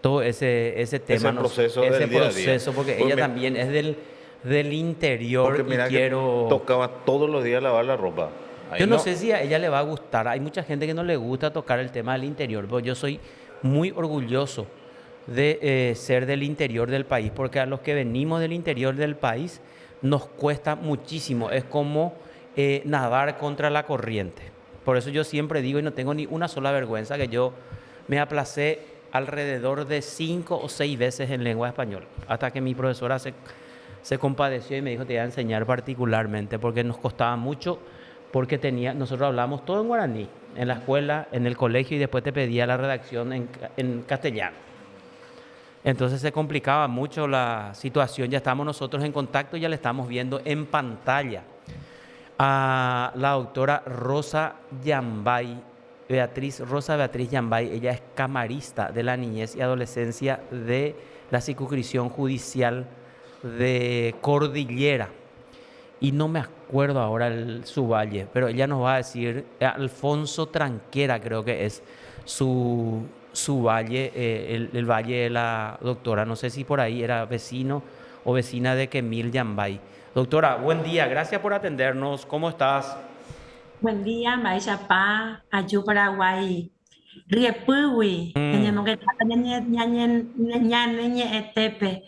todo ese tema, Ese proceso ese del día a día. proceso, porque Pues ella mi- también es del Porque interior y mira que quiero... tocaba todos los días lavar la ropa. Ahí Yo no no. sé si a ella le va a gustar. Hay mucha gente que no le gusta tocar el tema del interior, pero yo soy muy orgulloso de ser del interior del país, porque a los que venimos del interior del país nos cuesta muchísimo. Es como nadar contra la corriente. Por eso yo siempre digo, y no tengo ni una sola vergüenza, que yo me aplacé alrededor de 5 o 6 veces en lengua española, hasta que mi profesora se compadeció y me dijo, te voy a enseñar particularmente, porque nos costaba mucho, porque nosotros hablábamos todo en guaraní, en la escuela, en el colegio, y después te pedía la redacción en castellano. Entonces se complicaba mucho la situación, ya estamos nosotros en contacto, ya le estamos viendo en pantalla a la doctora Rosa Yambay, Rosa Beatriz Yambay. Ella es camarista de la niñez y adolescencia de la circunscripción judicial de Cordillera. Y no me acuerdo ahora su valle, pero ella nos va a decir, Alfonso Tranquera creo que es su valle, el valle de la doctora. No sé si por ahí era vecino o vecina de Kemil Yambay. Doctora, buen día, gracias por atendernos. ¿Cómo estás? Buen día, Maisha Pa, Ayu Paraguay. Riepui, Mm, tenemos que etepe.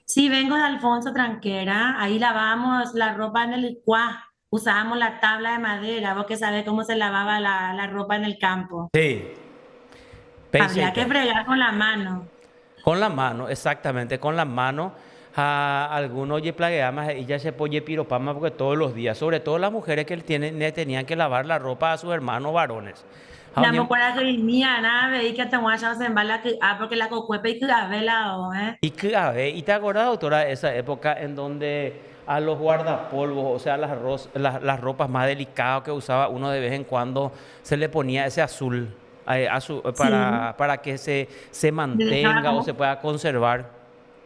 Sí, vengo de Alfonso Tranquera, ahí lavamos la ropa en el licuá, usábamos la tabla de madera, vos que sabés cómo se lavaba la ropa en el campo. sí, Habría que Peiseitai. fregar con la mano. Con la mano, exactamente, con la mano. A algunos oye plagueamas y ya se pone piropama porque todos los días, sobre todo las mujeres que tenían que lavar la ropa a sus hermanos varones. Ah, Ya me acuerdo que mía, nada, veí que te guayas en bala que, porque la cocuepe y que la vela, ¿eh? y clave, ¿y te acuerdas, doctora, de esa época en donde a los guardapolvos, o sea, las ropas más delicadas que usaba uno de vez en cuando, se le ponía ese azul Sí, para que se le dejaba mantenga o se como pueda conservar,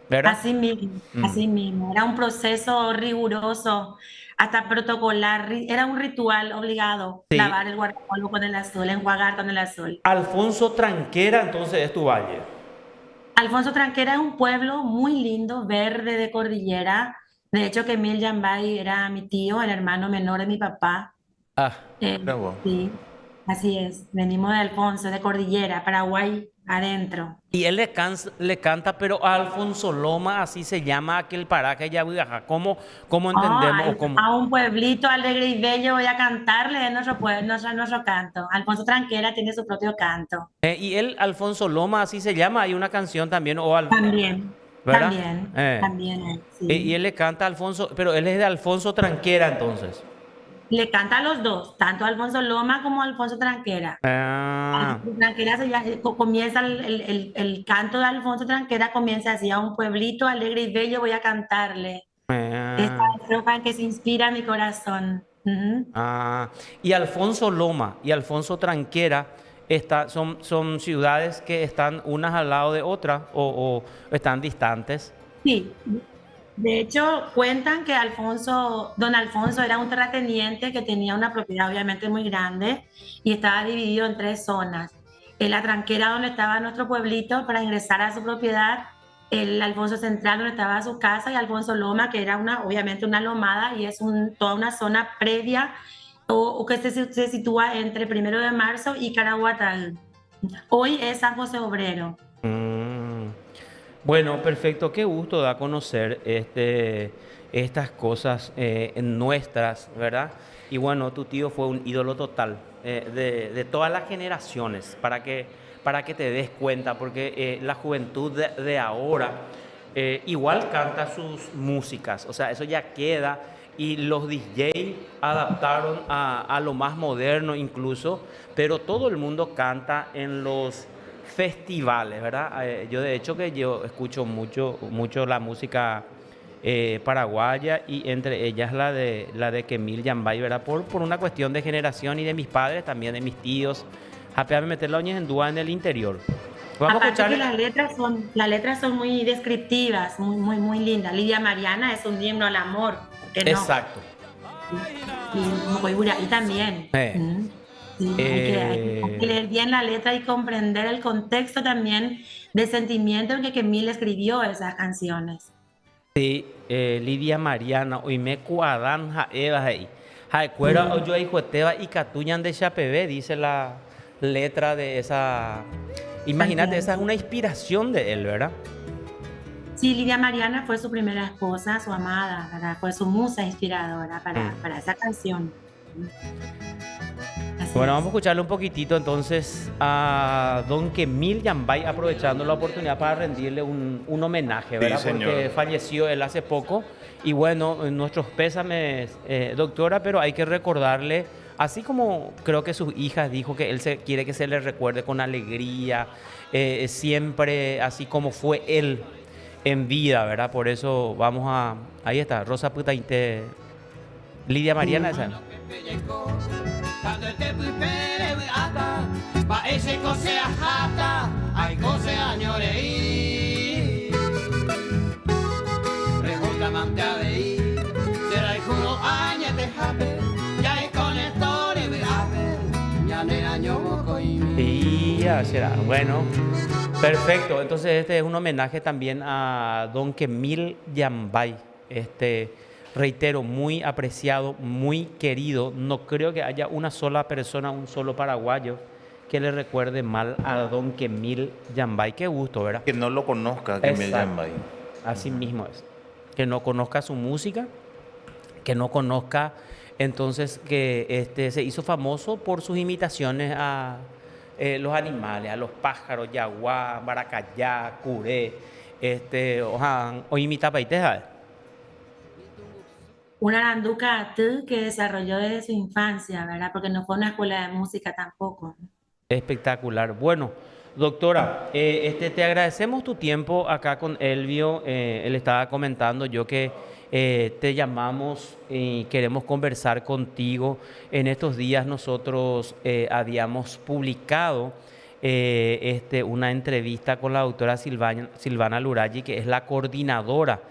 ¿verdad? así mismo, Mm. así mismo. Era un proceso riguroso, hasta protocolar. Era un ritual obligado, Sí, lavar el guardapolvo con el azul, enjuagar con el azul. Alfonso Tranquera, entonces es tu valle. Alfonso Tranquera es un pueblo muy lindo, verde de cordillera. De hecho, que Emil Yambay era mi tío, el hermano menor de mi papá. Ah, Mira vos. Sí, así es. Venimos de Alfonso, de cordillera, Paraguay, adentro. y él le canta, pero a Alfonso Loma, así se llama aquel paraje ya viaja. ¿Cómo Oh, entendemos o cómo? a un pueblito alegre y bello voy a cantarle de nuestro pueblo, nuestro canto. Alfonso Tranquera tiene su propio canto. Y él, Alfonso Loma, así se llama, hay una canción también, También, ¿verdad? también, Eh, también, y él sí. le canta a Alfonso, pero él es de Alfonso Tranquera entonces. Le canta a los dos, tanto a Alfonso Loma como a Alfonso Tranquera. Ah, Alfonso Tranquera comienza el canto de Alfonso Tranquera comienza así, a un pueblito alegre y bello voy a cantarle. Esta ah, estrofa en que se inspira mi corazón. Ujú. ah. Y Alfonso Loma y Alfonso Tranquera son ciudades que están unas al lado de otras o están distantes. Sí, de hecho, cuentan que don Alfonso era un terrateniente que tenía una propiedad obviamente muy grande y estaba dividido en tres zonas. En la tranquera donde estaba nuestro pueblito para ingresar a su propiedad, el Alfonso Central donde estaba su casa y Alfonso Loma, que era obviamente una lomada y es toda una zona previa o que se sitúa entre 1 de Marzo y Caraguatán. Hoy es San José Obrero. Mm. Bueno, perfecto. Qué gusto da conocer estas cosas nuestras, ¿verdad? Y bueno, tu tío fue un ídolo total de todas las generaciones, para que te des cuenta, porque la juventud de ahora igual canta sus músicas, o sea, eso ya queda. Y los DJ adaptaron a lo más moderno incluso, pero todo el mundo canta en los festivales, ¿verdad? Yo de hecho que yo escucho mucho la música paraguaya y entre ellas la de Kemil Yambay, ¿verdad? Por una cuestión de generación y de mis padres, también de mis tíos. Apenas me meter la uña en dúa en el interior. Vamos a Aparte que escucharle. las letras son muy descriptivas, muy, muy, muy lindas. Lidia Mariana es un himno al amor, ¿por qué no? Exacto. Y también. Eh, Mm. Sí, hay que eh, leer bien la letra y comprender el contexto también de sentimiento en que Mil escribió esas canciones. Sí, Lidia Mariana, hoy me cuadan jaevas ahí. Jaecuera o yo hijo teba y catuñan de Chapebé, dice la letra de esa. Imagínate, esa es Entiendo. una inspiración de él, ¿verdad? Sí, Lidia Mariana fue su primera esposa, su amada, ¿verdad? Fue su musa inspiradora Mm. para esa canción. Así Bueno, vamos a es. escucharle un poquitito entonces a don Kemil Yambay, aprovechando la oportunidad para rendirle un homenaje, Sí, ¿verdad? Porque señor. falleció él hace poco. Y bueno, nuestros pésames, doctora, pero hay que recordarle, así como creo que sus hijas dijo que él quiere que se le recuerde con alegría, siempre así como fue él en vida, ¿verdad? Por eso vamos a. Ahí está, Rosa Putainte, Lidia Mariana, esa. Sí, ya será. Bueno, perfecto. Entonces este es un homenaje también a don Kemil Yambay. Reitero, muy apreciado, muy querido. No creo que haya una sola persona, un solo paraguayo que le recuerde mal a don Kemil Yambay. Qué gusto, ¿verdad? Que no lo conozca, que me Exacto. llama ahí. Así mismo es. Que no conozca su música, que no conozca, entonces que se hizo famoso por sus imitaciones a los animales, a los pájaros, yaguá, maracayá, curé, o imita paiteja. Una Aranduca Atú que desarrolló desde su infancia, ¿verdad? Porque no fue una escuela de música tampoco. Espectacular. Bueno, doctora, te agradecemos tu tiempo acá con Elvio. Él estaba comentando yo que te llamamos y queremos conversar contigo. En estos días nosotros habíamos publicado una entrevista con la doctora Silvana Luraggi, que es la coordinadora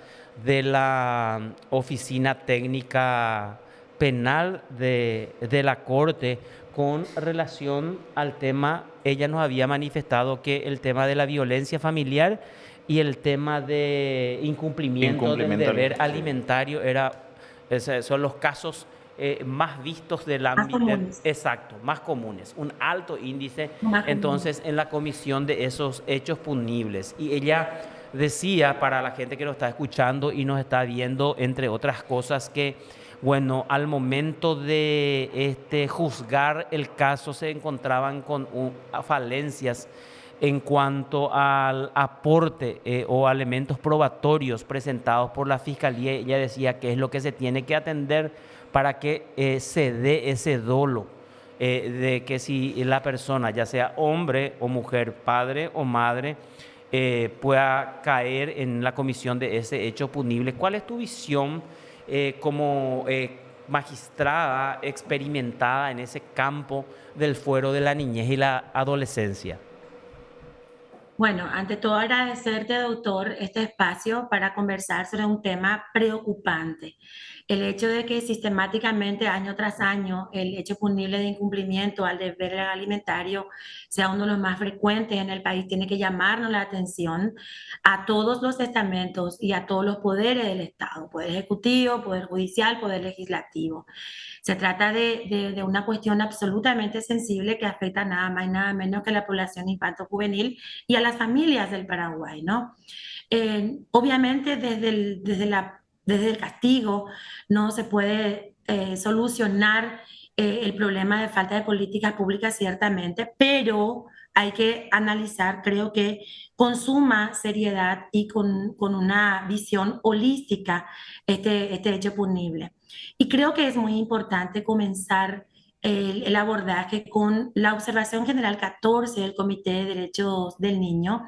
de la Oficina Técnica Penal de la Corte con relación al tema. Ella nos había manifestado que el tema de la violencia familiar y el tema de incumplimiento del Incumplimiento. deber Sí. alimentario son los casos más vistos del Más ámbito, comunes, exacto, más comunes, un alto índice más comunes. entonces en la comisión de esos hechos punibles. Y ella decía, para la gente que nos está escuchando y nos está viendo, entre otras cosas, que bueno, al momento de juzgar el caso se encontraban con falencias en cuanto al aporte o elementos probatorios presentados por la Fiscalía. Ella decía que es lo que se tiene que atender para que se dé ese dolo de que si la persona, ya sea hombre o mujer, padre o madre, pueda caer en la comisión de ese hecho punible. ¿Cuál es tu visión como magistrada experimentada en ese campo del fuero de la niñez y la adolescencia? Bueno, ante todo agradecerte, doctor, este espacio para conversar sobre un tema preocupante. El hecho de que sistemáticamente, año tras año, el hecho punible de incumplimiento al deber alimentario sea uno de los más frecuentes en el país tiene que llamarnos la atención a todos los estamentos y a todos los poderes del Estado, poder ejecutivo, poder judicial, poder legislativo. Se trata de una cuestión absolutamente sensible que afecta nada más y nada menos que a la población infanto-juvenil y a las familias del Paraguay, ¿no? Obviamente desde el castigo no se puede solucionar el problema de falta de políticas públicas, ciertamente, pero hay que analizar, creo que con suma seriedad y con una visión holística este hecho punible. Y creo que es muy importante comenzar el abordaje con la observación general 14 del Comité de Derechos del Niño,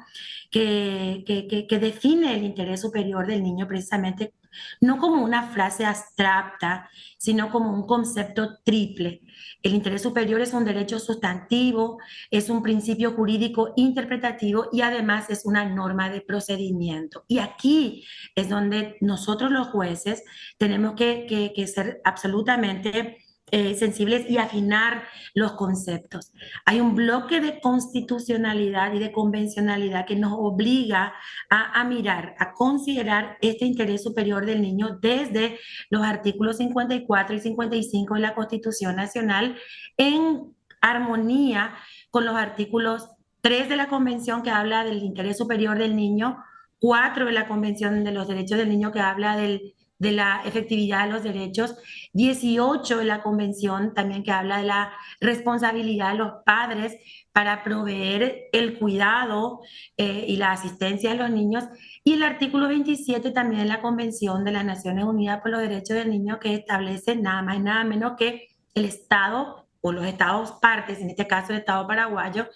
que define el interés superior del niño precisamente no como una frase abstracta, sino como un concepto triple. El interés superior es un derecho sustantivo, es un principio jurídico interpretativo y además es una norma de procedimiento. Y aquí es donde nosotros los jueces tenemos que ser absolutamente sensibles y afinar los conceptos. Hay un bloque de constitucionalidad y de convencionalidad que nos obliga a mirar, a considerar este interés superior del niño desde los artículos 54 y 55 de la Constitución Nacional en armonía con los artículos 3 de la Convención que habla del interés superior del niño, 4 de la Convención de los Derechos del Niño que habla de la efectividad de los derechos, 18 de la Convención también que habla de la responsabilidad de los padres para proveer el cuidado y la asistencia a los niños, y el artículo 27 también de la Convención de las Naciones Unidas por los Derechos del Niño que establece nada más y nada menos que el Estado o los Estados partes, en este caso el Estado paraguayo,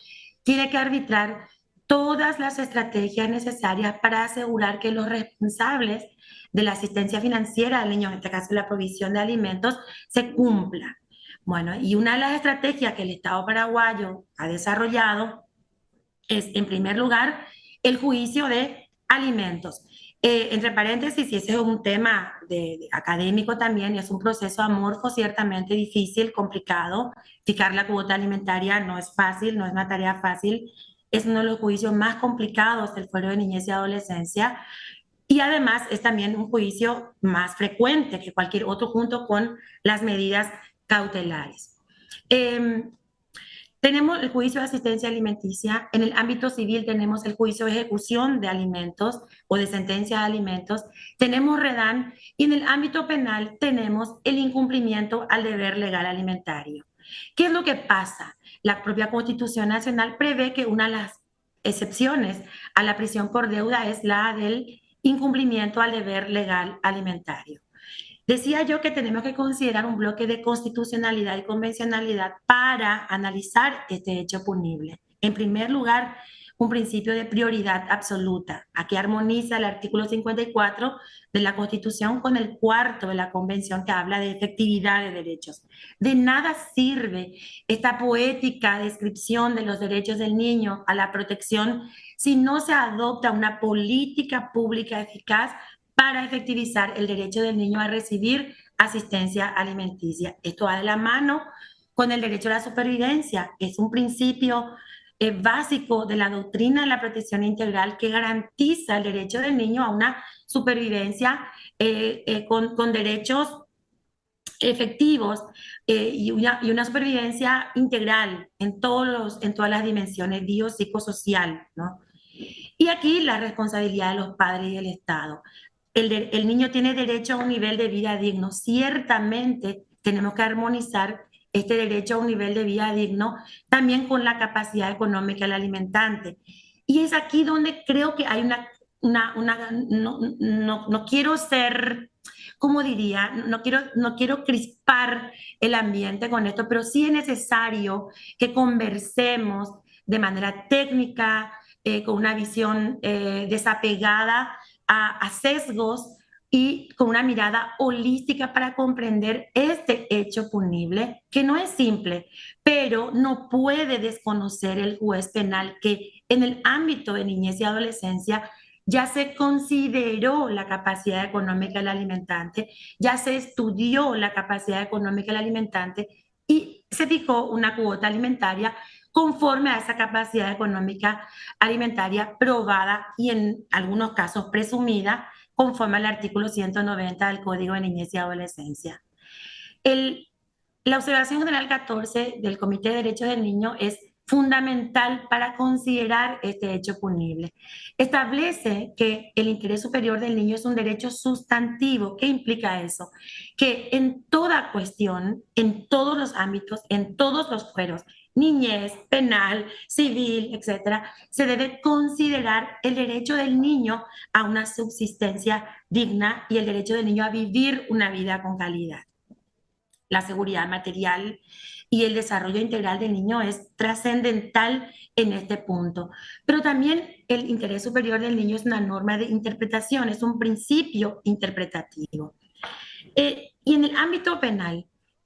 tiene que arbitrar todas las estrategias necesarias para asegurar que los responsables de la asistencia financiera del niño, en este caso la provisión de alimentos, se cumpla. Bueno, y una de las estrategias que el Estado paraguayo ha desarrollado es, en primer lugar, el juicio de alimentos. Entre paréntesis, y ese es un tema académico también, y es un proceso amorfo ciertamente difícil, complicado. Fijar la cuota alimentaria no es fácil, no es una tarea fácil. Es uno de los juicios más complicados del Fuero de Niñez y Adolescencia. Y además es también un juicio más frecuente que cualquier otro junto con las medidas cautelares. Tenemos el juicio de asistencia alimenticia. En el ámbito civil tenemos el juicio de ejecución de alimentos o de sentencia de alimentos. Tenemos REDAN y en el ámbito penal tenemos el incumplimiento al deber legal alimentario. ¿Qué es lo que pasa? La propia Constitución Nacional prevé que una de las excepciones a la prisión por deuda es la del incumplimiento al deber legal alimentario. Decía yo que tenemos que considerar un bloque de constitucionalidad y convencionalidad para analizar este hecho punible. En primer lugar, un principio de prioridad absoluta. Aquí armoniza el artículo 54 de la Constitución con el cuarto de la Convención que habla de efectividad de derechos. De nada sirve esta poética descripción de los derechos del niño a la protección si no se adopta una política pública eficaz para efectivizar el derecho del niño a recibir asistencia alimenticia. Esto va de la mano con el derecho a la supervivencia. Es un principio básico de la doctrina de la protección integral que garantiza el derecho del niño a una supervivencia con derechos efectivos y una supervivencia integral en todas las dimensiones biopsicosocial, ¿no? Y aquí la responsabilidad de los padres y del Estado. El niño tiene derecho a un nivel de vida digno. Ciertamente tenemos que armonizar este derecho a un nivel de vida digno también con la capacidad económica del alimentante. Y es aquí donde creo que hay no quiero ser, ¿cómo diría? No quiero crispar el ambiente con esto, pero sí es necesario que conversemos de manera técnica, con una visión desapegada a sesgos y con una mirada holística para comprender este hecho punible, que no es simple, pero no puede desconocer el juez penal que en el ámbito de niñez y adolescencia ya se consideró la capacidad económica del alimentante, ya se estudió la capacidad económica del alimentante y se fijó una cuota alimentaria conforme a esa capacidad económica alimentaria probada y en algunos casos presumida conforme al artículo 190 del Código de Niñez y Adolescencia. La observación general 14 del Comité de Derechos del Niño es fundamental para considerar este hecho punible. Establece que el interés superior del niño es un derecho sustantivo. ¿Qué implica eso? Que en toda cuestión, en todos los ámbitos, en todos los fueros, niñez, penal, civil, etcétera, se debe considerar el derecho del niño a una subsistencia digna y el derecho del niño a vivir una vida con calidad. La seguridad material y el desarrollo integral del niño es trascendental en este punto. Pero también el interés superior del niño es una norma de interpretación, es un principio interpretativo. Y en el ámbito penal,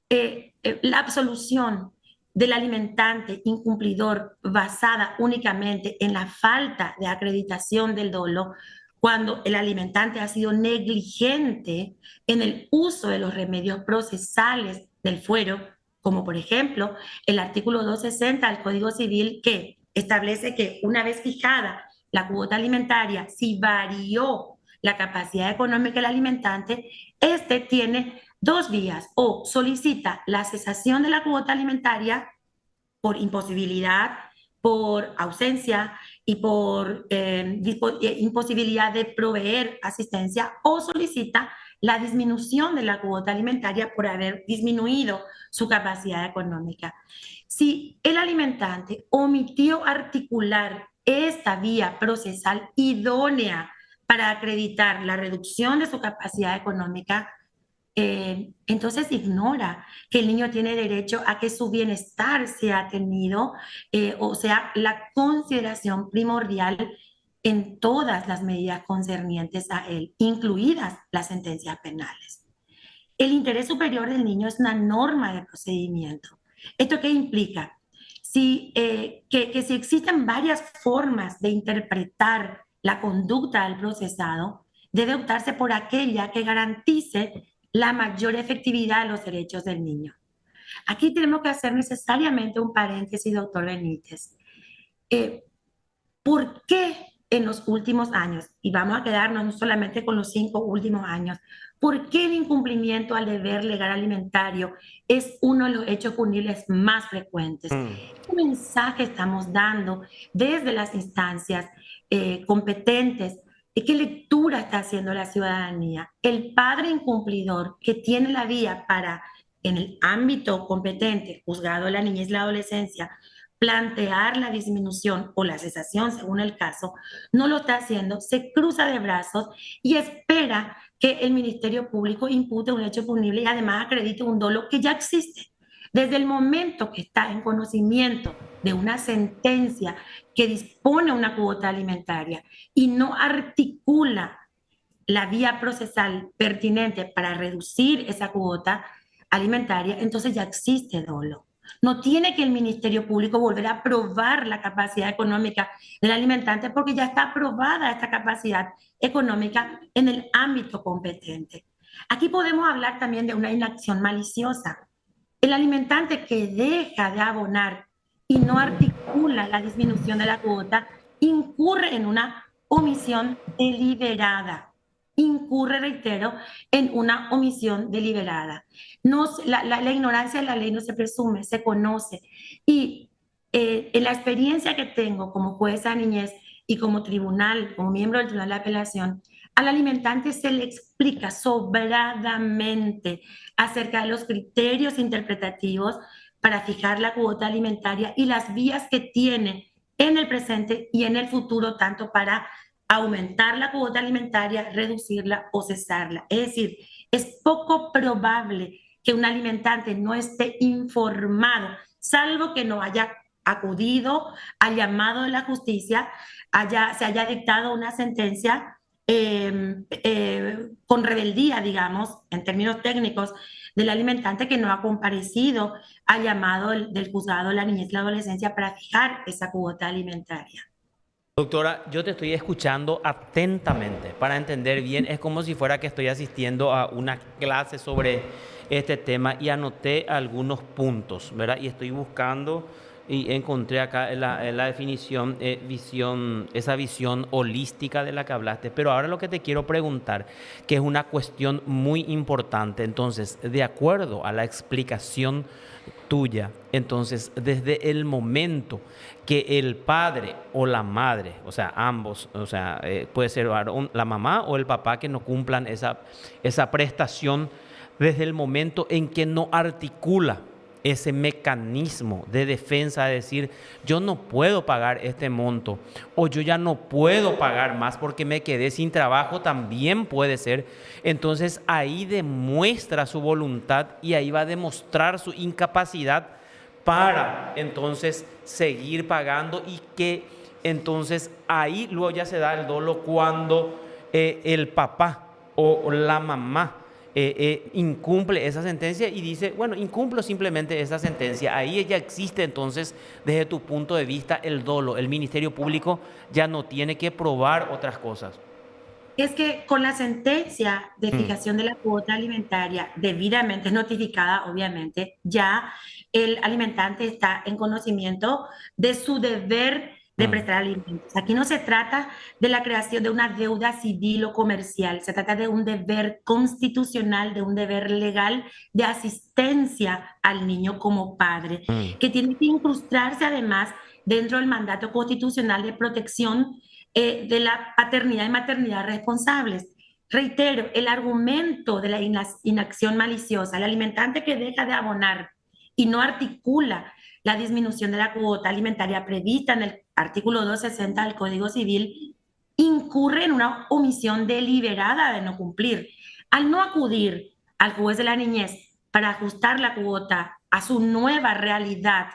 la absolución del alimentante incumplidor basada únicamente en la falta de acreditación del dolo, cuando el alimentante ha sido negligente en el uso de los remedios procesales del fuero, como por ejemplo el artículo 260 del Código Civil, que establece que una vez fijada la cuota alimentaria, si varió la capacidad económica del alimentante, este tiene dos vías: o solicita la cesación de la cuota alimentaria por imposibilidad, por ausencia y por imposibilidad de proveer asistencia, o solicita la disminución de la cuota alimentaria por haber disminuido su capacidad económica. Si el alimentante omitió articular esta vía procesal idónea para acreditar la reducción de su capacidad económica, entonces ignora que el niño tiene derecho a que su bienestar sea tenido, o sea, la consideración primordial en todas las medidas concernientes a él, incluidas las sentencias penales. El interés superior del niño es una norma de procedimiento. ¿Esto qué implica? Que si existen varias formas de interpretar la conducta del procesado, debe optarse por aquella que garantice la mayor efectividad de los derechos del niño. Aquí tenemos que hacer necesariamente un paréntesis, doctor Benítez. ¿Por qué en los últimos años, y vamos a quedarnos no solamente con los 5 últimos años, por qué el incumplimiento al deber legal alimentario es uno de los hechos punibles más frecuentes? ¿Qué mensaje estamos dando desde las instancias competentes? ¿Qué lectura está haciendo la ciudadanía? El padre incumplidor que tiene la vía para, en el ámbito competente, juzgado de la niñez y la adolescencia, plantear la disminución o la cesación, según el caso, no lo está haciendo, se cruza de brazos y espera que el Ministerio Público impute un hecho punible y además acredite un dolo que ya existe. Desde el momento que está en conocimiento de una sentencia que dispone una cuota alimentaria y no articula la vía procesal pertinente para reducir esa cuota alimentaria, entonces ya existe dolo. No tiene que el Ministerio Público volver a probar la capacidad económica del alimentante porque ya está aprobada esta capacidad económica en el ámbito competente. Aquí podemos hablar también de una inacción maliciosa. El alimentante que deja de abonar y no articula la disminución de la cuota incurre en una omisión deliberada. Incurre, reitero, en una omisión deliberada. La ignorancia de la ley no se presume, se conoce. Y en la experiencia que tengo como jueza de niñez y como tribunal, como miembro del Tribunal de Apelación, al alimentante se le explica sobradamente acerca de los criterios interpretativos para fijar la cuota alimentaria y las vías que tiene en el presente y en el futuro, tanto para aumentar la cuota alimentaria, reducirla o cesarla. Es decir, es poco probable que un alimentante no esté informado, salvo que no haya acudido al llamado de la justicia, se haya dictado una sentencia con rebeldía, digamos, en términos técnicos, del alimentante que no ha comparecido al llamado del juzgado de la niñez y la adolescencia para fijar esa cuota alimentaria. Doctora, yo te estoy escuchando atentamente para entender bien. Es como si fuera que estoy asistiendo a una clase sobre este tema y anoté algunos puntos, ¿verdad? Y estoy buscando y encontré acá en la definición, esa visión holística de la que hablaste. Pero ahora lo que te quiero preguntar, que es una cuestión muy importante. Entonces, de acuerdo a la explicación tuya, entonces, desde el momento que el padre o la madre, o sea, ambos, o sea, puede ser la mamá o el papá que no cumplan esa prestación, desde el momento en que no articula ese mecanismo de defensa, de decir, yo no puedo pagar este monto o yo ya no puedo pagar más porque me quedé sin trabajo, también puede ser. Entonces ahí demuestra su voluntad y ahí va a demostrar su incapacidad para entonces seguir pagando, y que entonces ahí luego ya se da el dolo cuando el papá o la mamá incumple esa sentencia y dice, bueno, incumplo simplemente esa sentencia. Ahí ya existe entonces, desde tu punto de vista, el dolo. El Ministerio Público ya no tiene que probar otras cosas. Es que con la sentencia de Mm, fijación de la cuota alimentaria debidamente notificada, obviamente, ya el alimentante está en conocimiento de su deber de mm, prestar alimentos. Aquí no se trata de la creación de una deuda civil o comercial, se trata de un deber constitucional, de un deber legal de asistencia al niño como padre, mm. que tiene que incrustarse además dentro del mandato constitucional de protección de la paternidad y maternidad responsables. Reitero, el argumento de la inacción maliciosa, el alimentante que deja de abonar y no articula la disminución de la cuota alimentaria prevista en el artículo 260 del Código Civil, incurre en una omisión deliberada de no cumplir. Al no acudir al juez de la niñez para ajustar la cuota a su nueva realidad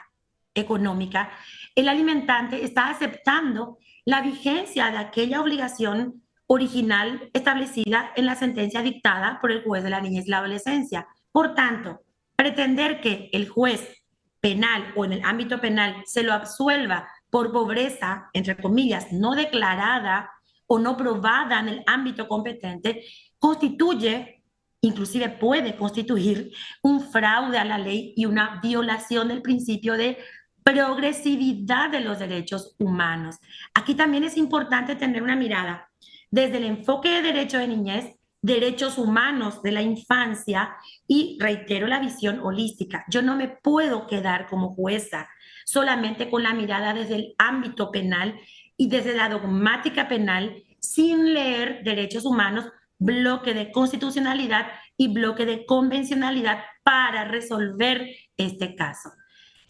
económica, el alimentante está aceptando la vigencia de aquella obligación original establecida en la sentencia dictada por el juez de la niñez y la adolescencia. Por tanto, pretender que el juez penal o en el ámbito penal se lo absuelva por pobreza, entre comillas, no declarada o no probada en el ámbito competente, constituye, inclusive puede constituir un fraude a la ley y una violación del principio de progresividad de los derechos humanos. Aquí también es importante tener una mirada desde el enfoque de derecho de niñez, derechos humanos de la infancia y reitero la visión holística. Yo no me puedo quedar como jueza solamente con la mirada desde el ámbito penal y desde la dogmática penal sin leer derechos humanos, bloque de constitucionalidad y bloque de convencionalidad para resolver este caso.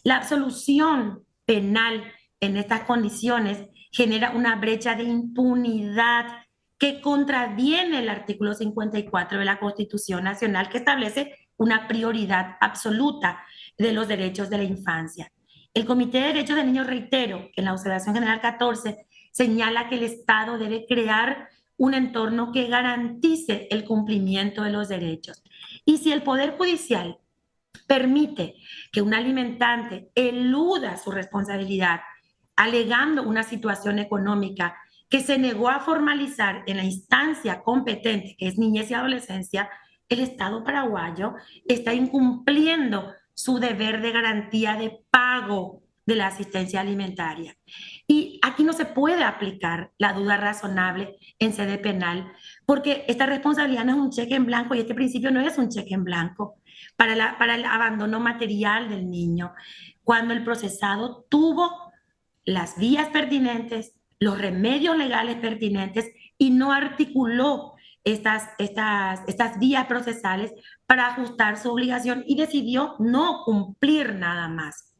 La absolución penal en estas condiciones genera una brecha de impunidad que contraviene el artículo 54 de la Constitución Nacional, que establece una prioridad absoluta de los derechos de la infancia. El Comité de Derechos del Niño, reitero, en la Observación General 14, señala que el Estado debe crear un entorno que garantice el cumplimiento de los derechos. Y si el Poder Judicial permite que un alimentante eluda su responsabilidad alegando una situación económica que se negó a formalizar en la instancia competente, que es niñez y adolescencia, el Estado paraguayo está incumpliendo su deber de garantía de pago de la asistencia alimentaria. Y aquí no se puede aplicar la duda razonable en sede penal, porque esta responsabilidad no es un cheque en blanco y este principio no es un cheque en blanco para el abandono material del niño. Cuando el procesado tuvo las vías pertinentes, los remedios legales pertinentes y no articuló estas vías procesales para ajustar su obligación y decidió no cumplir nada más.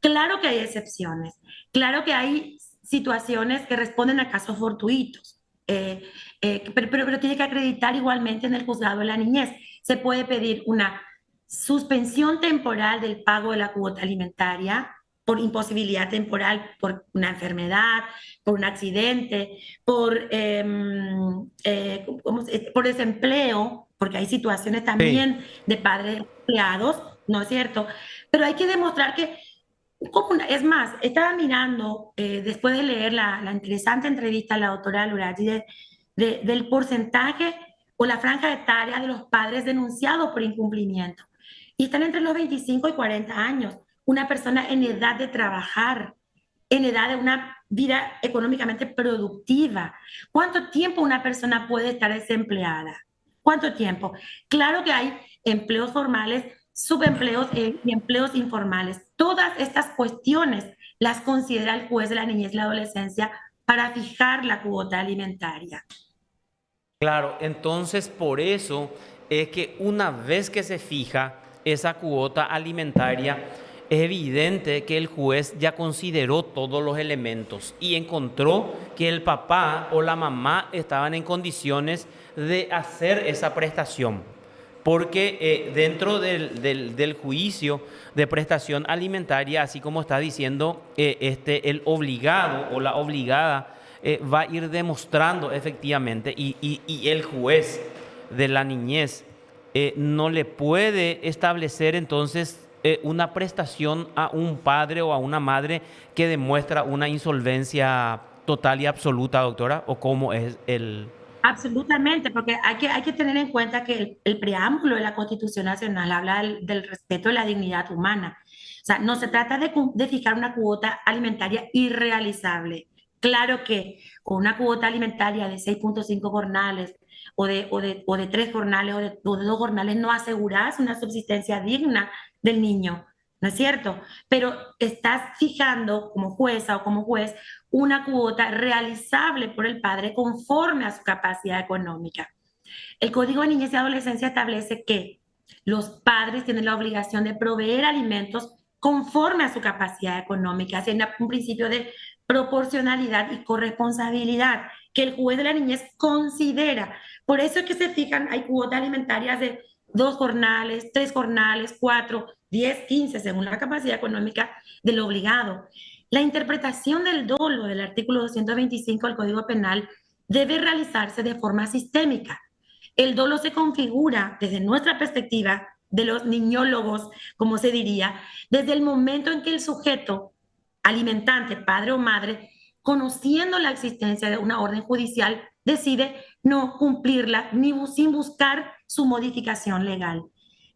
Claro que hay excepciones, claro que hay situaciones que responden a casos fortuitos, pero tiene que acreditar igualmente en el juzgado de la niñez. Se puede pedir una suspensión temporal del pago de la cuota alimentaria por imposibilidad temporal, por una enfermedad, por un accidente, por desempleo, porque hay situaciones Sí, también de padres empleados, ¿no es cierto? Pero hay que demostrar que es más, estaba mirando, después de leer la interesante entrevista a la doctora Lurati, del porcentaje o la franja etaria de los padres denunciados por incumplimiento. Y están entre los 25 y 40 años. Una persona en edad de trabajar, en edad de una vida económicamente productiva. ¿Cuánto tiempo una persona puede estar desempleada? ¿Cuánto tiempo? Claro que hay empleos formales, subempleos y empleos informales. Todas estas cuestiones las considera el juez de la niñez y la adolescencia para fijar la cuota alimentaria. claro, entonces por eso es que una vez que se fija esa cuota alimentaria, es evidente que el juez ya consideró todos los elementos y encontró que el papá o la mamá estaban en condiciones de hacer esa prestación. Porque dentro del juicio de prestación alimentaria, así como está diciendo el obligado o la obligada, va a ir demostrando efectivamente y el juez de la niñez no le puede establecer entonces una prestación a un padre o a una madre que demuestra una insolvencia total y absoluta, doctora, o cómo es el... Absolutamente, porque hay que tener en cuenta que el preámbulo de la Constitución Nacional habla del respeto de la dignidad humana. O sea, no se trata de fijar una cuota alimentaria irrealizable. Claro que con una cuota alimentaria de 6,5 jornales o de 3 jornales o de 2 jornales no aseguras una subsistencia digna del niño, ¿no es cierto? Pero estás fijando como jueza o como juez una cuota realizable por el padre conforme a su capacidad económica. El Código de Niñez y Adolescencia establece que los padres tienen la obligación de proveer alimentos conforme a su capacidad económica, haciendo un principio de proporcionalidad y corresponsabilidad que el juez de la niñez considera. Por eso es que se fijan, hay cuotas alimentarias de 2 jornales, 3 jornales, 4, 10, 15, según la capacidad económica del obligado. La interpretación del dolo del artículo 225 del Código Penal debe realizarse de forma sistémica. El dolo se configura desde nuestra perspectiva de los niñólogos, como se diría, desde el momento en que el sujeto alimentante, padre o madre, conociendo la existencia de una orden judicial, decide no cumplirla ni sin buscar su modificación legal.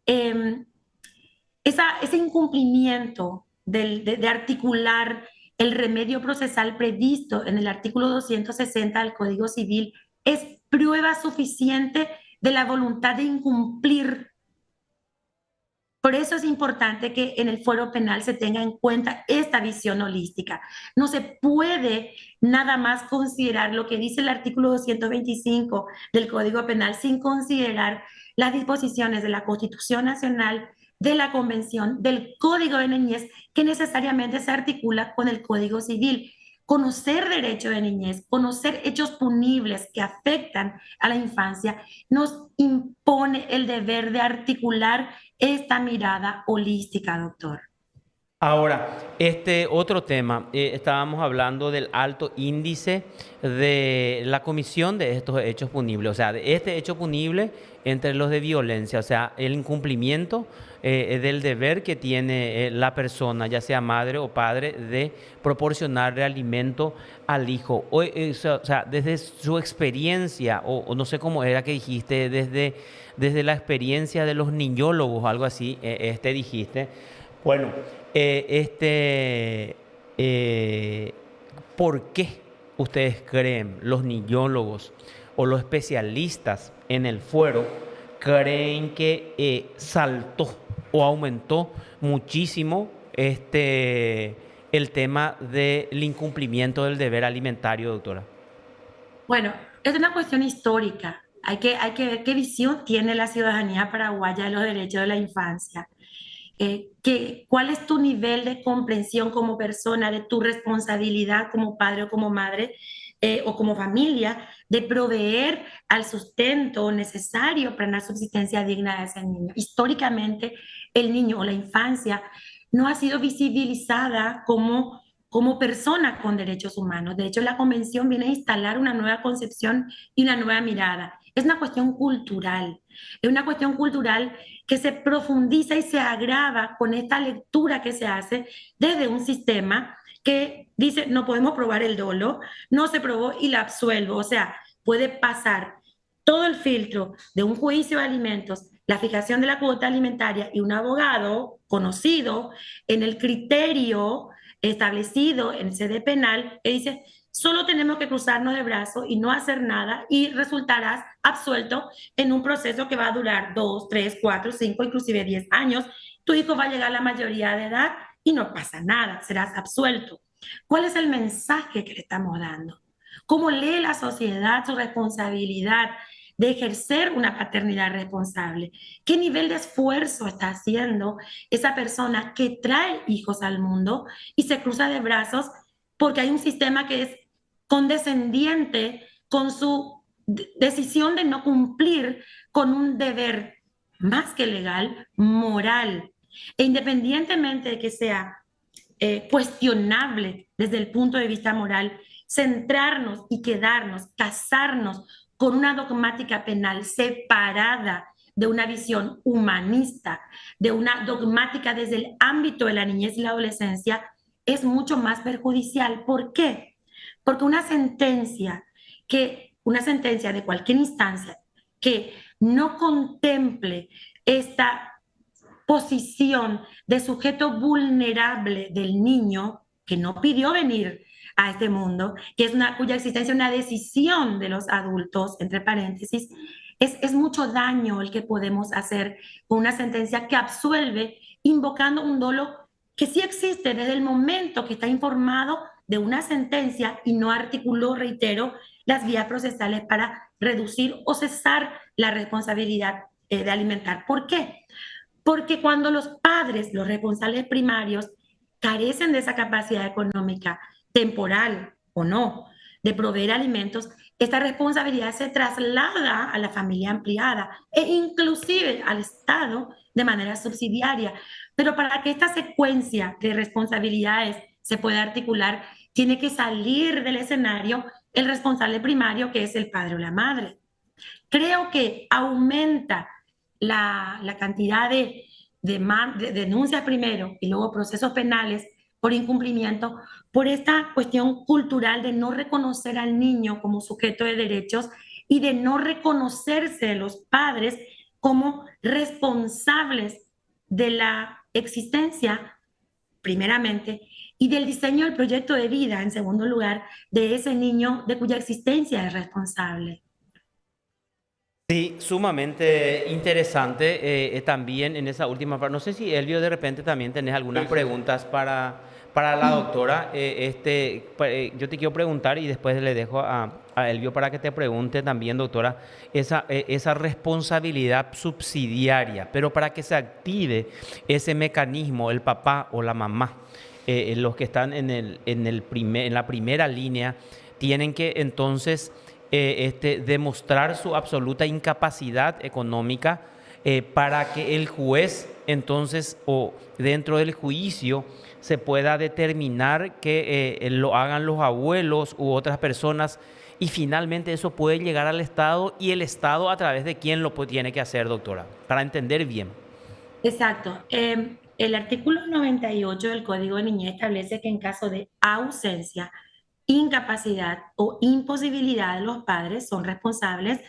Eh, ese incumplimiento de articular el remedio procesal previsto en el artículo 260 del Código Civil es prueba suficiente de la voluntad de incumplir. Por eso es importante que en el fuero penal se tenga en cuenta esta visión holística. No se puede nada más considerar lo que dice el artículo 225 del Código Penal sin considerar las disposiciones de la Constitución Nacional, de la Convención, del Código de Niñez, que necesariamente se articula con el Código Civil. Conocer derecho de niñez, conocer hechos punibles que afectan a la infancia, nos impone el deber de articular esta mirada holística, doctor. Ahora, este otro tema, estábamos hablando del alto índice de la comisión de estos hechos punibles, o sea, de este hecho punible entre los de violencia, o sea, el incumplimiento del deber que tiene la persona, ya sea madre o padre, de proporcionarle alimento al hijo. O sea, desde su experiencia, o no sé cómo era que dijiste, desde la experiencia de los niñólogos, algo así, dijiste. Bueno, eh, este, eh, ¿por qué ustedes creen, los niñólogos o los especialistas en el fuero, creen que saltó o aumentó muchísimo el tema del incumplimiento del deber alimentario, doctora? Bueno, es una cuestión histórica. Hay que ver qué visión tiene la ciudadanía paraguaya de los derechos de la infancia. ¿Cuál es tu nivel de comprensión como persona de tu responsabilidad como padre o como madre o como familia de proveer al sustento necesario para una subsistencia digna de ese niño? Históricamente, el niño o la infancia no ha sido visibilizada como persona con derechos humanos. De hecho, la convención viene a instalar una nueva concepción y una nueva mirada. Es una cuestión cultural. Es una cuestión cultural que se profundiza y se agrava con esta lectura que se hace desde un sistema que dice no podemos probar el dolo, no se probó y la absuelvo. O sea, puede pasar todo el filtro de un juicio de alimentos, la fijación de la cuota alimentaria y un abogado conocido en el criterio establecido en sede penal que dice solo tenemos que cruzarnos de brazos y no hacer nada y resultarás absuelto en un proceso que va a durar 2, 3, 4, 5, inclusive 10 años. Tu hijo va a llegar a la mayoría de edad y no pasa nada, serás absuelto. ¿Cuál es el mensaje que le estamos dando? ¿Cómo lee la sociedad su responsabilidad de ejercer una paternidad responsable? ¿Qué nivel de esfuerzo está haciendo esa persona que trae hijos al mundo y se cruza de brazos porque hay un sistema que es condescendiente con su decisión de no cumplir con un deber más que legal, moral? E independientemente de que sea cuestionable desde el punto de vista moral, centrarnos y quedarnos, casarnos con una dogmática penal separada de una visión humanista, de una dogmática desde el ámbito de la niñez y la adolescencia, es mucho más perjudicial. ¿Por qué? Porque una sentencia que una sentencia de cualquier instancia que no contemple esta posición de sujeto vulnerable del niño que no pidió venir a este mundo, que es cuya existencia es una decisión de los adultos, entre paréntesis, es mucho daño el que podemos hacer con una sentencia que absuelve invocando un dolo que sí existe desde el momento que está informado de una sentencia y no articuló, reitero, las vías procesales para reducir o cesar la responsabilidad de alimentar. ¿Por qué? Porque cuando los padres, los responsables primarios, carecen de esa capacidad económica, temporal o no, de proveer alimentos, esta responsabilidad se traslada a la familia ampliada e inclusive al Estado de manera subsidiaria. Pero para que esta secuencia de responsabilidades se pueda articular, tiene que salir del escenario el responsable primario, que es el padre o la madre. Creo que aumenta la cantidad de denuncias primero y luego procesos penales por incumplimiento, por esta cuestión cultural de no reconocer al niño como sujeto de derechos y de no reconocerse los padres como responsables de la existencia, primeramente, y del diseño del proyecto de vida, en segundo lugar, de ese niño de cuya existencia es responsable. Sí, sumamente interesante también en esa última parte. No sé si Elvio de repente también tenés algunas Sí, sí. preguntas para la doctora. Yo te quiero preguntar y después le dejo a Elvio para que te pregunte también, doctora, esa responsabilidad subsidiaria, pero para que se active ese mecanismo, el papá o la mamá, los que están en la primera línea, tienen que entonces demostrar su absoluta incapacidad económica para que el juez entonces o dentro del juicio se pueda determinar que lo hagan los abuelos u otras personas y finalmente eso puede llegar al Estado y el Estado a través de quién lo tiene que hacer, doctora, para entender bien. Exacto. El artículo 98 del Código de Niñez establece que en caso de ausencia, incapacidad o imposibilidad de los padres son responsables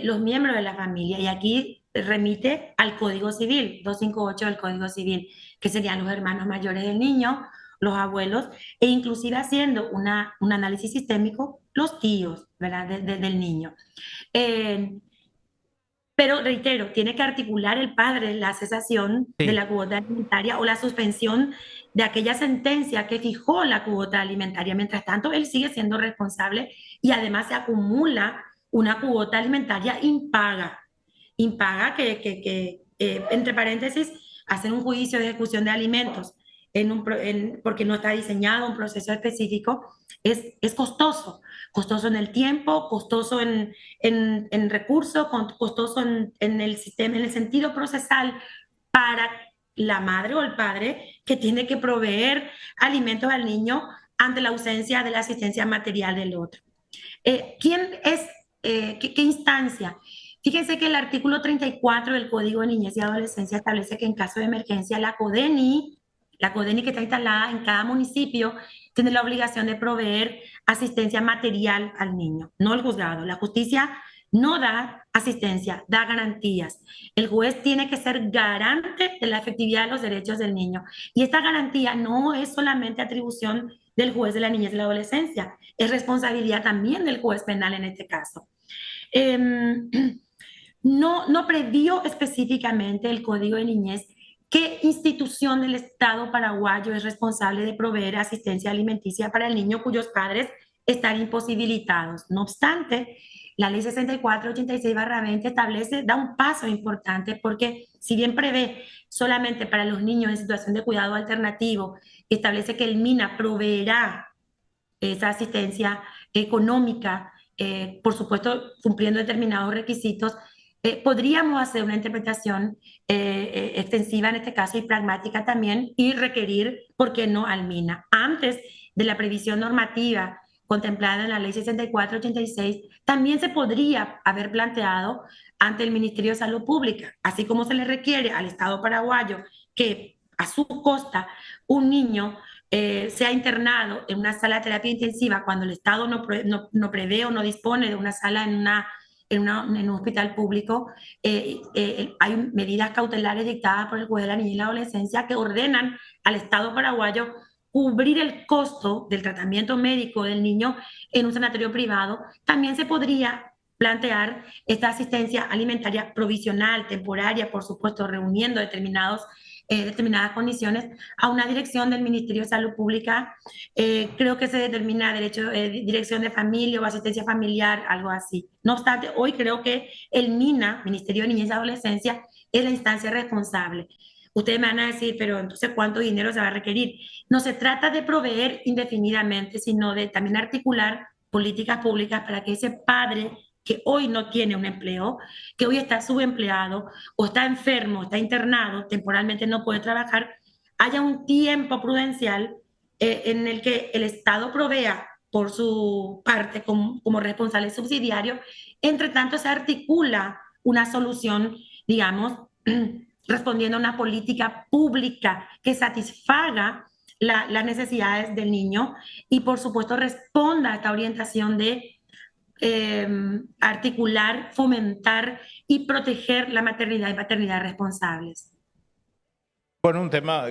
los miembros de la familia. Y aquí remite al Código Civil, 258 del Código Civil, que serían los hermanos mayores del niño, los abuelos, e inclusive haciendo un análisis sistémico, los tíos, ¿verdad? Del niño. Eh, pero reitero, tiene que articular el padre la cesación de Sí. la cuota alimentaria o la suspensión de aquella sentencia que fijó la cuota alimentaria. Mientras tanto, él sigue siendo responsable y además se acumula una cuota alimentaria impaga. Impaga entre paréntesis, hacer un juicio de ejecución de alimentos porque no está diseñado un proceso específico, es costoso. Costoso en el tiempo, costoso en recursos, costoso en el sistema, en el sentido procesal para la madre o el padre que tiene que proveer alimentos al niño ante la ausencia de la asistencia material del otro. ¿Quién es, qué instancia? Fíjense que el artículo 34 del Código de Niñez y Adolescencia establece que en caso de emergencia la CODENI que está instalada en cada municipio, tiene la obligación de proveer asistencia material al niño, no el juzgado. La justicia no da asistencia, da garantías. El juez tiene que ser garante de la efectividad de los derechos del niño. Y esta garantía no es solamente atribución del juez de la niñez y la adolescencia, es responsabilidad también del juez penal en este caso. Eh, no previó específicamente el Código de Niñez qué institución del Estado paraguayo es responsable de proveer asistencia alimenticia para el niño cuyos padres están imposibilitados. No obstante, la ley 6486/20 establece, da un paso importante porque si bien prevé solamente para los niños en situación de cuidado alternativo, establece que el MINA proveerá esa asistencia económica, por supuesto cumpliendo determinados requisitos, podríamos hacer una interpretación extensiva en este caso y pragmática también y requerir, ¿por qué no?, al MINA. Antes de la previsión normativa contemplada en la ley 6486, también se podría haber planteado ante el Ministerio de Salud Pública, así como se le requiere al Estado paraguayo que a su costa un niño sea internado en una sala de terapia intensiva cuando el Estado no prevé o no dispone de una sala en un hospital público, hay medidas cautelares dictadas por el juez de la niñez y la adolescencia que ordenan al Estado paraguayo cubrir el costo del tratamiento médico del niño en un sanatorio privado. También se podría plantear esta asistencia alimentaria provisional, temporaria, por supuesto, reuniendo determinadas condiciones a una dirección del Ministerio de Salud Pública. Creo que se determina dirección de familia o asistencia familiar, algo así. No obstante, hoy creo que el MINA, Ministerio de Niñez y Adolescencia, es la instancia responsable. Ustedes me van a decir, pero entonces, ¿cuánto dinero se va a requerir? No se trata de proveer indefinidamente, sino de también articular políticas públicas para que ese padre que hoy no tiene un empleo, que hoy está subempleado o está enfermo, está internado, temporalmente no puede trabajar, haya un tiempo prudencial en el que el Estado provea por su parte como responsable subsidiario. Entre tanto, se articula una solución, digamos, respondiendo a una política pública que satisfaga las necesidades del niño y, por supuesto, responda a esta orientación de articular, fomentar y proteger la maternidad y paternidad responsables. Bueno, un tema,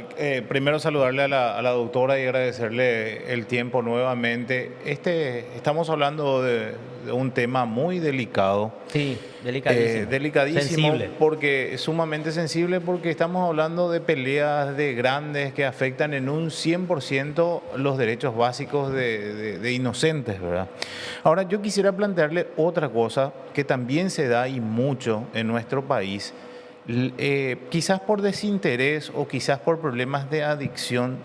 primero saludarle a la doctora y agradecerle el tiempo nuevamente. Estamos hablando de un tema muy delicado. Sí, delicadísimo. Delicadísimo, Sensible. porque es sumamente sensible, porque estamos hablando de peleas de grandes que afectan en un 100% los derechos básicos de inocentes, ¿verdad? Ahora, yo quisiera plantearle otra cosa que también se da y mucho en nuestro país. Quizás por desinterés o quizás por problemas de adicción,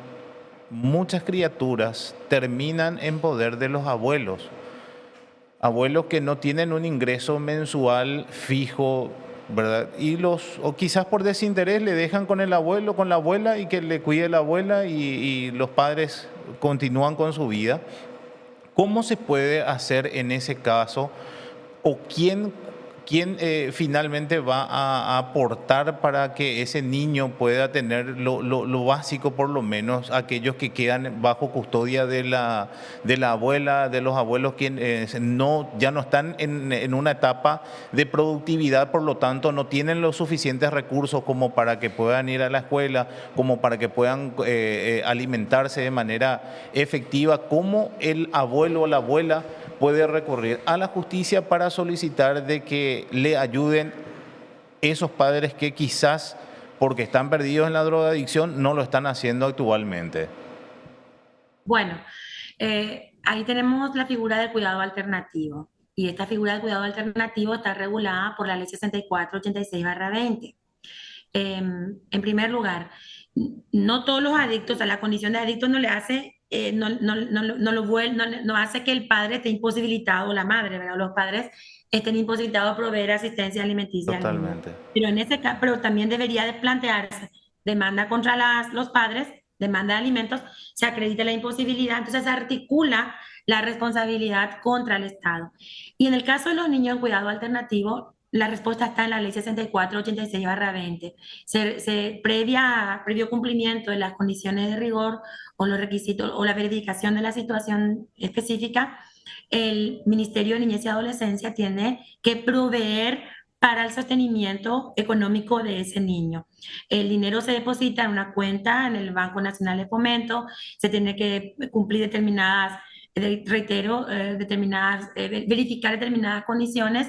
muchas criaturas terminan en poder de los abuelos. Abuelos que no tienen un ingreso mensual fijo, ¿verdad? O quizás por desinterés le dejan con el abuelo, con la abuela y que le cuide la abuela y los padres continúan con su vida. ¿Cómo se puede hacer en ese caso? ¿O quién finalmente va a aportar para que ese niño pueda tener lo básico, por lo menos aquellos que quedan bajo custodia de la abuela, de los abuelos, quienes ya no están en una etapa de productividad, por lo tanto no tienen los suficientes recursos como para que puedan ir a la escuela, como para que puedan alimentarse de manera efectiva? ¿Cómo el abuelo o la abuela puede recurrir a la justicia para solicitar de que le ayuden esos padres que quizás, porque están perdidos en la drogadicción, no lo están haciendo actualmente? Bueno, ahí tenemos la figura del cuidado alternativo. Y esta figura del cuidado alternativo está regulada por la Ley 6486/20. En primer lugar, no todos los adictos, a la condición de adicto no le hace, no hace que el padre esté imposibilitado, o la madre, ¿verdad? Los padres estén imposibilitados a proveer asistencia alimenticia al niño. Totalmente. Pero en ese caso, pero también debería de plantearse demanda contra los padres, demanda de alimentos, se acredita la imposibilidad, entonces se articula la responsabilidad contra el Estado. Y en el caso de los niños en cuidado alternativo, la respuesta está en la Ley 6486/20. Previo cumplimiento de las condiciones de rigor o los requisitos o la verificación de la situación específica, el Ministerio de Niñez y Adolescencia tiene que proveer para el sostenimiento económico de ese niño. El dinero se deposita en una cuenta en el Banco Nacional de Fomento, se tiene que cumplir verificar determinadas condiciones.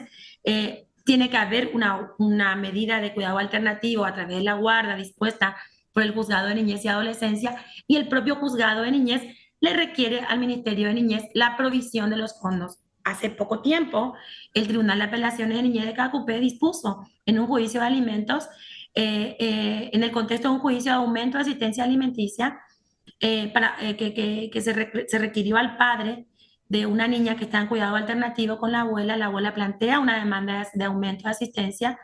Tiene que haber una medida de cuidado alternativo a través de la guarda dispuesta por el Juzgado de Niñez y Adolescencia, y el propio Juzgado de Niñez le requiere al Ministerio de Niñez la provisión de los fondos. Hace poco tiempo, el Tribunal de Apelaciones de Niñez de Cacupé dispuso en un juicio de alimentos, en el contexto de un juicio de aumento de asistencia alimenticia, que se requirió al padre de una niña que está en cuidado alternativo con la abuela plantea una demanda de aumento de asistencia.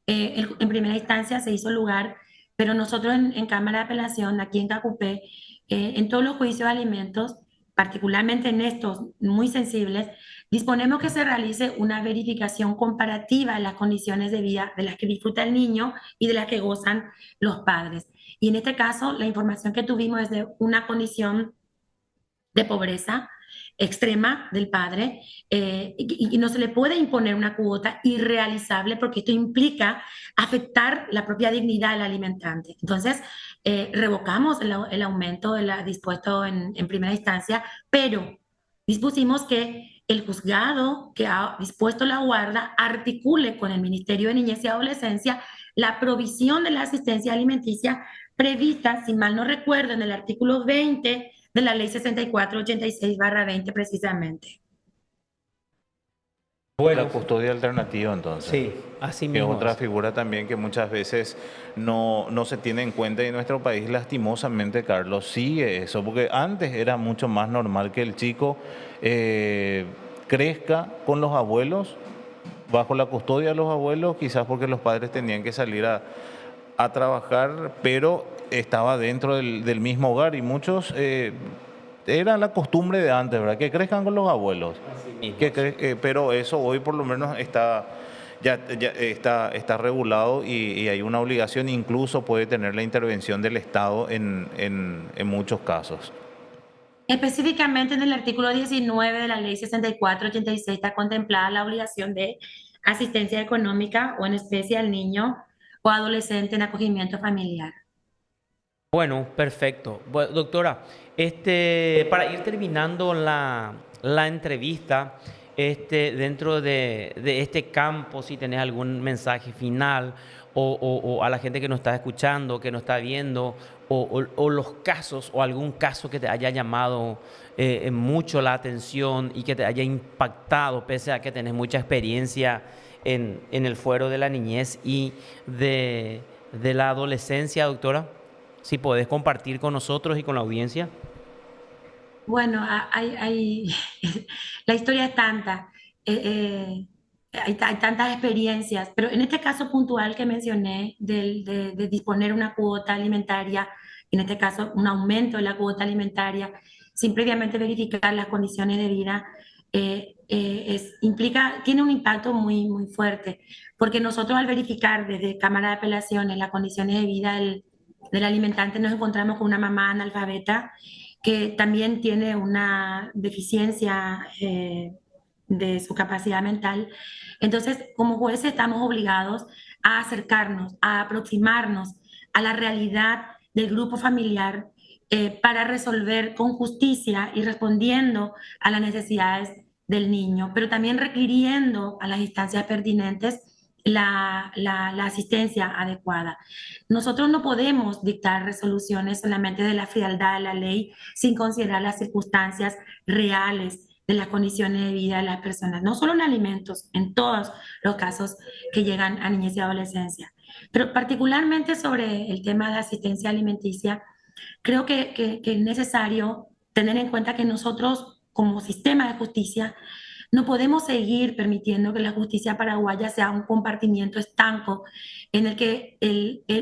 En primera instancia se hizo lugar, pero nosotros en Cámara de Apelación, aquí en Cacupé, en todos los juicios de alimentos, particularmente en estos muy sensibles, disponemos que se realice una verificación comparativa de las condiciones de vida de las que disfruta el niño y de las que gozan los padres. Y en este caso, la información que tuvimos es de una condición de pobreza extrema del padre, y no se le puede imponer una cuota irrealizable porque esto implica afectar la propia dignidad del alimentante. Entonces, revocamos el aumento dispuesto en primera instancia, pero dispusimos que el juzgado que ha dispuesto la guarda articule con el Ministerio de Niñez y Adolescencia la provisión de la asistencia alimenticia prevista, si mal no recuerdo, en el artículo 20 de la ley 6486/20 precisamente. Bueno, la custodia alternativa entonces. Sí, así Que es mismo. otra figura también que muchas veces no se tiene en cuenta y en nuestro país lastimosamente, Carlos, sigue eso, porque antes era mucho más normal que el chico crezca con los abuelos, bajo la custodia de los abuelos, quizás porque los padres tenían que salir a trabajar, pero estaba dentro del mismo hogar y muchos, era la costumbre de antes, ¿verdad? Que crezcan con los abuelos. Pero eso hoy por lo menos ya está regulado y hay una obligación, incluso puede tener la intervención del Estado en muchos casos. Específicamente en el artículo 19 de la ley 6486 está contemplada la obligación de asistencia económica o en especie al niño o adolescente en acogimiento familiar. Bueno, perfecto. Bueno, doctora, para ir terminando la entrevista, dentro de este campo, si tenés algún mensaje final o a la gente que nos está escuchando, que nos está viendo, o los casos o algún caso que te haya llamado mucho la atención y que te haya impactado, pese a que tenés mucha experiencia en el fuero de la niñez y de la adolescencia, doctora. Si podés compartir con nosotros y con la audiencia. Bueno, la historia es tanta, hay tantas experiencias, pero en este caso puntual que mencioné de disponer una cuota alimentaria, en este caso un aumento de la cuota alimentaria, sin previamente verificar las condiciones de vida, tiene un impacto muy, muy fuerte, porque nosotros al verificar desde Cámara de Apelaciones las condiciones de vida del alimentante nos encontramos con una mamá analfabeta que también tiene una deficiencia de su capacidad mental. Entonces, como jueces estamos obligados a acercarnos, a aproximarnos a la realidad del grupo familiar para resolver con justicia y respondiendo a las necesidades del niño, pero también requiriendo a las instancias pertinentes la asistencia adecuada. Nosotros no podemos dictar resoluciones solamente de la frialdad de la ley sin considerar las circunstancias reales de las condiciones de vida de las personas, no solo en alimentos, en todos los casos que llegan a niñez y adolescencia. Pero particularmente sobre el tema de asistencia alimenticia, creo que es necesario tener en cuenta que nosotros, como sistema de justicia, no podemos seguir permitiendo que la justicia paraguaya sea un compartimiento estanco en el que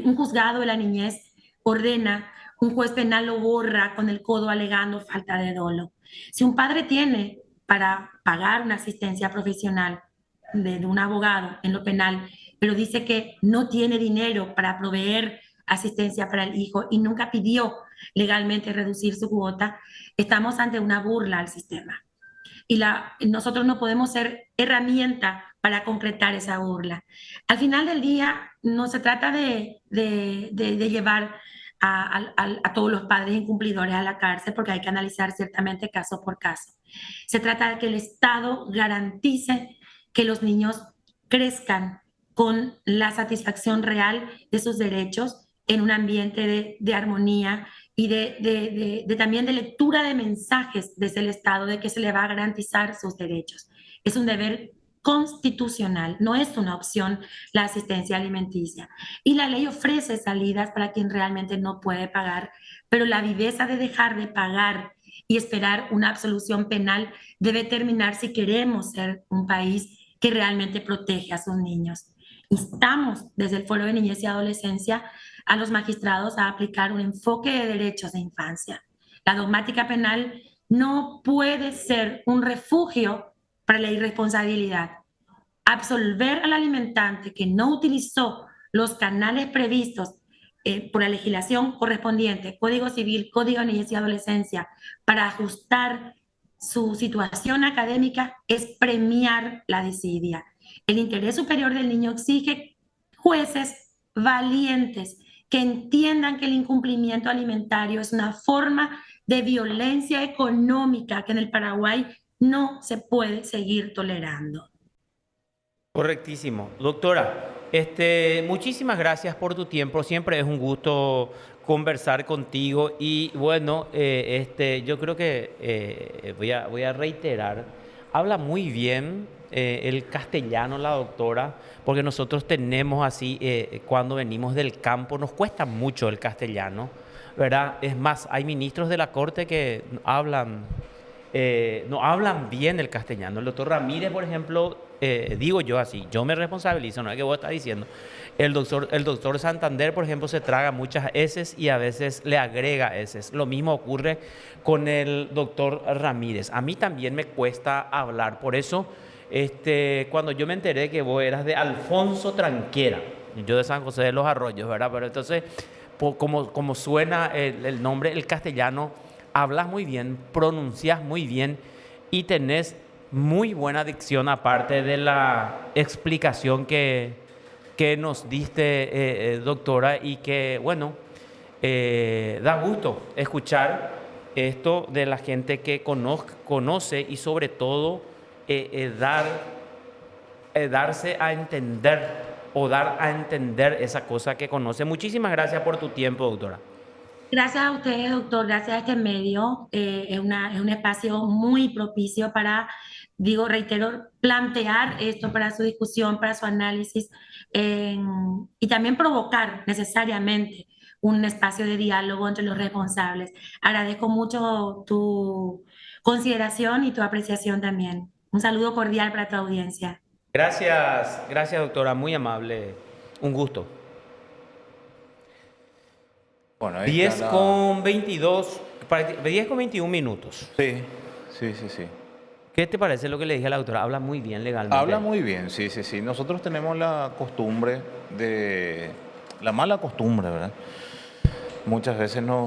un juzgado de la niñez ordena, un juez penal lo borra con el codo alegando falta de dolo. Si un padre tiene para pagar una asistencia profesional de un abogado en lo penal, pero dice que no tiene dinero para proveer asistencia para el hijo y nunca pidió legalmente reducir su cuota, estamos ante una burla al sistema. Y nosotros no podemos ser herramienta para concretar esa burla. Al final del día, no se trata de llevar a todos los padres incumplidores a la cárcel, porque hay que analizar ciertamente caso por caso. Se trata de que el Estado garantice que los niños crezcan con la satisfacción real de sus derechos en un ambiente de armonía y también de lectura de mensajes desde el Estado de que se le va a garantizar sus derechos. Es un deber constitucional, no es una opción la asistencia alimenticia. Y la ley ofrece salidas para quien realmente no puede pagar, pero la viveza de dejar de pagar y esperar una absolución penal debe terminar si queremos ser un país que realmente protege a sus niños. Instamos desde el Foro de Niñez y Adolescencia a los magistrados a aplicar un enfoque de derechos de infancia. La dogmática penal no puede ser un refugio para la irresponsabilidad. Absolver al alimentante que no utilizó los canales previstos por la legislación correspondiente, Código Civil, Código de Niñez y Adolescencia, para ajustar su situación académica, es premiar la desidia. El interés superior del niño exige jueces valientes que entiendan que el incumplimiento alimentario es una forma de violencia económica que en el Paraguay no se puede seguir tolerando. Correctísimo. Doctora, muchísimas gracias por tu tiempo. Siempre es un gusto conversar contigo y bueno, yo creo que voy a reiterar, habla muy bien el castellano la doctora, porque nosotros tenemos así, cuando venimos del campo, nos cuesta mucho el castellano, ¿verdad? Es más, hay ministros de la Corte que no hablan bien el castellano. El doctor Ramírez, por ejemplo, digo yo así, yo me responsabilizo, no es que vos estás diciendo. El doctor Santander, por ejemplo, se traga muchas eses y a veces le agrega eses. Lo mismo ocurre con el doctor Ramírez. A mí también me cuesta hablar, por eso cuando yo me enteré que vos eras de Alfonso Tranquera, yo de San José de los Arroyos, ¿verdad? Pero entonces, como suena el nombre, el castellano, hablas muy bien, pronuncias muy bien y tenés muy buena dicción, aparte de la explicación que nos diste, doctora, y que, bueno, da gusto escuchar esto de la gente que conoce y sobre todo darse a entender o dar a entender esa cosa que conoce. Muchísimas gracias por tu tiempo, doctora. Gracias a ustedes, doctor, gracias a este medio. Es un espacio muy propicio para, digo, reitero, plantear esto para su discusión, para su análisis y también provocar necesariamente un espacio de diálogo entre los responsables. Agradezco mucho tu consideración y tu apreciación también. Un saludo cordial para tu audiencia. Gracias, doctora, muy amable. Un gusto. Bueno, 10 con 22, 10 con 21 minutos. Sí. ¿Qué te parece lo que le dije a la doctora? Habla muy bien legalmente. Habla muy bien, sí. Nosotros tenemos la costumbre la mala costumbre, ¿verdad? Muchas veces nos